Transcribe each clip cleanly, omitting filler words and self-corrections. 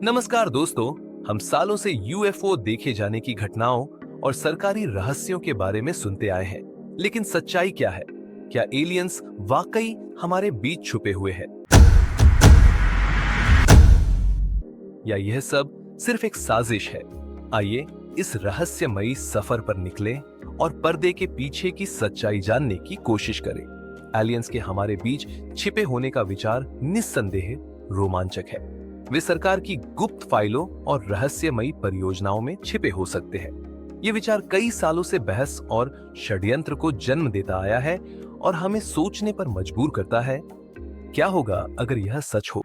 नमस्कार दोस्तों। हम सालों से यूएफओ देखे जाने की घटनाओं और सरकारी रहस्यों के बारे में सुनते आए हैं, लेकिन सच्चाई क्या है? क्या एलियंस वाकई हमारे बीच छुपे हुए हैं, या यह सब सिर्फ एक साजिश है? आइए इस रहस्यमयी सफर पर निकलें और पर्दे के पीछे की सच्चाई जानने की कोशिश करें। एलियंस के हमारे बीच छिपे होने का विचार निस्संदेह रोमांचक है। वे सरकार की गुप्त फाइलों और रहस्यमयी परियोजनाओं में छिपे हो सकते हैं। ये विचार कई सालों से बहस और षड्यंत्र को जन्म देता आया है और हमें सोचने पर मजबूर करता है, क्या होगा अगर यह सच हो?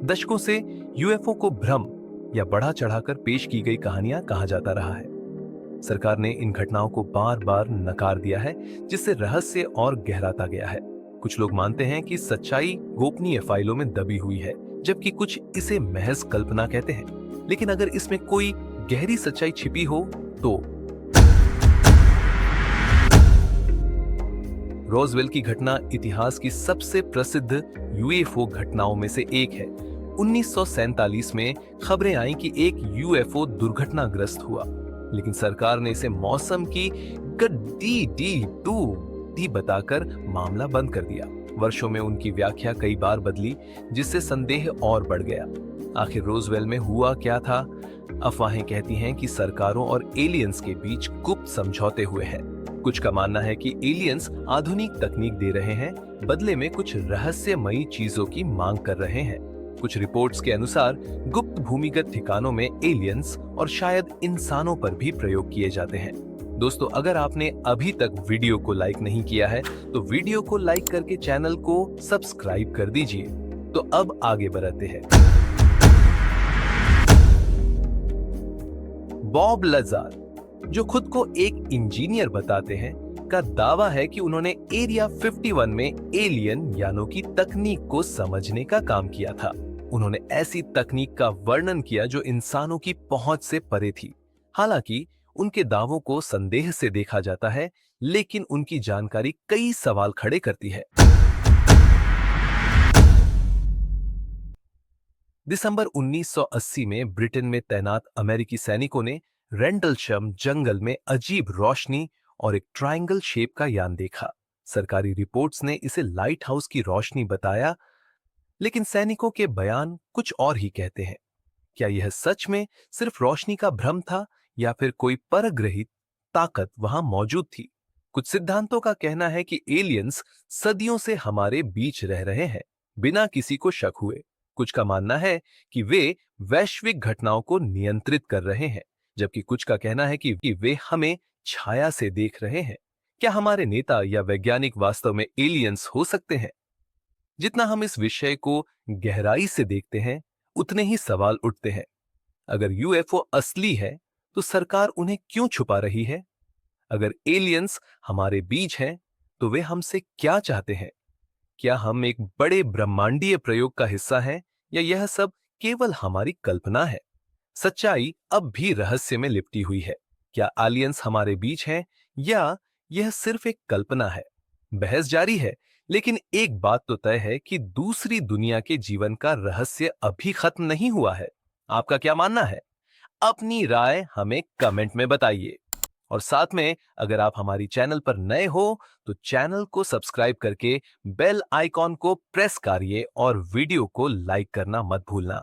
दशकों से यूएफओ को भ्रम या बढ़ा चढ़ाकर पेश की गई कहानियां कहा जाता रहा है। सरकार ने इन घटनाओं को बार बार नकार दिया है, जिससे रहस्य और गहराता गया है। कुछ लोग मानते हैं कि सच्चाई गोपनीय फाइलों में दबी हुई है, जबकि कुछ इसे महज कल्पना कहते हैं। लेकिन अगर इसमें कोई गहरी सच्चाई छिपी हो तो? रोजवेल की घटना इतिहास की सबसे प्रसिद्ध यूएफओ घटनाओं में से एक है। 1947 में खबरें आई कि एक यूएफओ दुर्घटनाग्रस्त हुआ, लेकिन सरकार ने इसे मौसम की डी बताकर मामला बंद कर दिया। वर्षों में उनकी व्याख्या कई बार बदली, जिससे संदेह और बढ़ गया। आखिर रोजवेल में हुआ क्या था? अफवाहें कहती हैं कि सरकारों और एलियंस के बीच गुप्त समझौते हुए हैं। कुछ का मानना है कि एलियंस आधुनिक तकनीक दे रहे हैं, बदले में कुछ रहस्यमयी चीजों की मांग कर रहे हैं। कुछ रिपोर्ट्स के अनुसार गुप्त भूमिगत ठिकानों में एलियंस और शायद इंसानों पर भी प्रयोग किए जाते हैं। दोस्तों, अगर आपने अभी तक वीडियो को लाइक नहीं किया है तो वीडियो को लाइक करके चैनल को सब्सक्राइब कर दीजिए। तो अब आगे बढ़ते हैं। बॉब लजार, जो खुद को एक इंजीनियर बताते हैं, का दावा है कि उन्होंने एरिया 51 में एलियन यानों की तकनीक को समझने का काम किया था। उन्होंने ऐसी तकनीक का वर्णन किया जो इंसानों की पहुंच से परे थी। हालांकि उनके दावों को संदेह से देखा जाता है, लेकिन उनकी जानकारी कई सवाल खड़े करती है। दिसंबर 1980 में ब्रिटेन में तैनात अमेरिकी सैनिकों ने रेंडलशम जंगल में अजीब रोशनी और एक ट्रायंगल शेप का यान देखा। सरकारी रिपोर्ट्स ने इसे लाइट हाउस की रोशनी बताया, लेकिन सैनिकों के बयान कुछ और ही कहते हैं। क्या यह सच में सिर्फ रोशनी का भ्रम था, या फिर कोई परग्रही ताकत वहां मौजूद थी? कुछ सिद्धांतों का कहना है कि एलियंस सदियों से हमारे बीच रह रहे हैं, बिना किसी को शक हुए। कुछ का मानना है कि वे वैश्विक घटनाओं को नियंत्रित कर रहे हैं, जबकि कुछ का कहना है कि वे हमें छाया से देख रहे हैं। क्या हमारे नेता या वैज्ञानिक वास्तव में एलियंस हो सकते हैं? जितना हम इस विषय को गहराई से देखते हैं, उतने ही सवाल उठते हैं। अगर यूएफओ असली है, तो सरकार उन्हें क्यों छुपा रही है? अगर एलियंस हमारे बीच हैं, तो वे हमसे क्या चाहते हैं? क्या हम एक बड़े ब्रह्मांडीय प्रयोग का हिस्सा हैं, या यह सब केवल हमारी कल्पना है? सच्चाई अब भी रहस्य में लिपटी हुई है। क्या एलियंस हमारे बीच हैं, या यह सिर्फ एक कल्पना है? बहस जारी है, लेकिन एक बात तो तय है कि दूसरी दुनिया के जीवन का रहस्य अभी खत्म नहीं हुआ है। आपका क्या मानना है? अपनी राय हमें कमेंट में बताइए। और साथ में, अगर आप हमारी चैनल पर नए हो तो चैनल को सब्सक्राइब करके बेल आइकॉन को प्रेस करिए और वीडियो को लाइक करना मत भूलना।